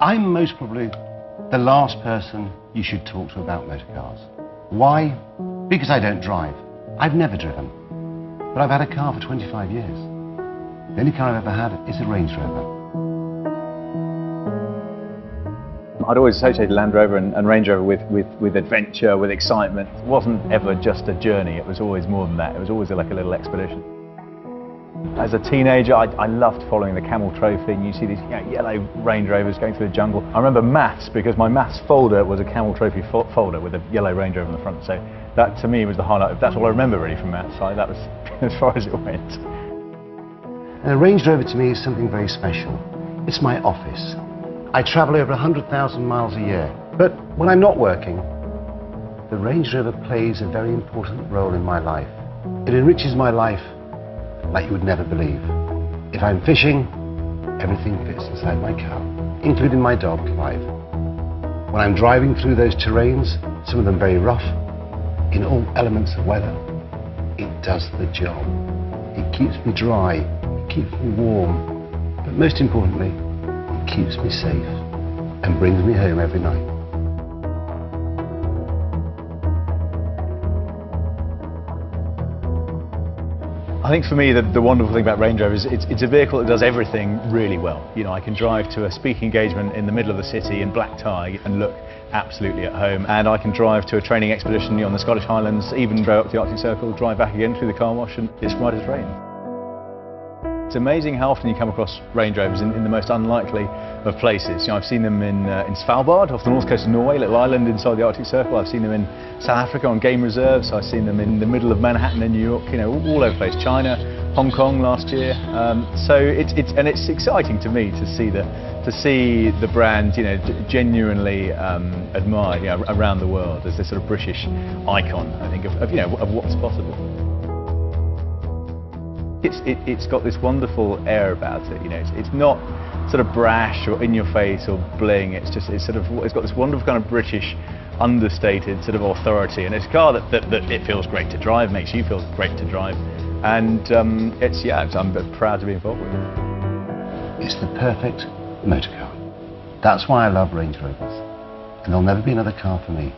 I'm most probably the last person you should talk to about motor cars. Why? Because I don't drive. I've never driven. But I've had a car for 25 years. The only car I've ever had is a Range Rover. I'd always associated Land Rover and Range Rover with adventure, with excitement. It wasn't ever just a journey, it was always more than that. It was always like a little expedition. As a teenager, I loved following the Camel Trophy, and you see these yellow Range Rovers going through the jungle. I remember maths, because my maths folder was a Camel Trophy folder with a yellow Range Rover in the front, so that to me was the highlight. That's all I remember really from maths. That was as far as it went. And a Range Rover to me is something very special. It's my office. I travel over 100,000 miles a year, but when I'm not working, the Range Rover plays a very important role in my life. It enriches my life like you would never believe. If I'm fishing, everything fits inside my car, including my dog, Clive. When I'm driving through those terrains, some of them very rough, in all elements of weather, it does the job. It keeps me dry, it keeps me warm, but most importantly, it keeps me safe and brings me home every night. I think for me the wonderful thing about Range Rover is it's a vehicle that does everything really well. You know, I can drive to a speaking engagement in the middle of the city in black tie and look absolutely at home, and I can drive to a training expedition on the Scottish Highlands, even go up the Arctic Circle, drive back again through the car wash, and it's right as rain. It's amazing how often you come across Range Rovers in the most unlikely of places. You know, I've seen them in Svalbard, off the north coast of Norway, a little island inside the Arctic Circle. I've seen them in South Africa on game reserves. I've seen them in the middle of Manhattan in New York, you know, all over the place. China, Hong Kong last year. So it's exciting to me to see the brand, you know, genuinely admired, you know, around the world as this sort of British icon, I think, of what's possible. It's got this wonderful air about it, you know. It's not sort of brash or in your face or bling. It's got this wonderful kind of British, understated sort of authority, and it's a car that it feels great to drive, makes you feel great to drive, and I'm proud to be involved with it. It's the perfect motor car. That's why I love Range Rovers, and there'll never be another car for me.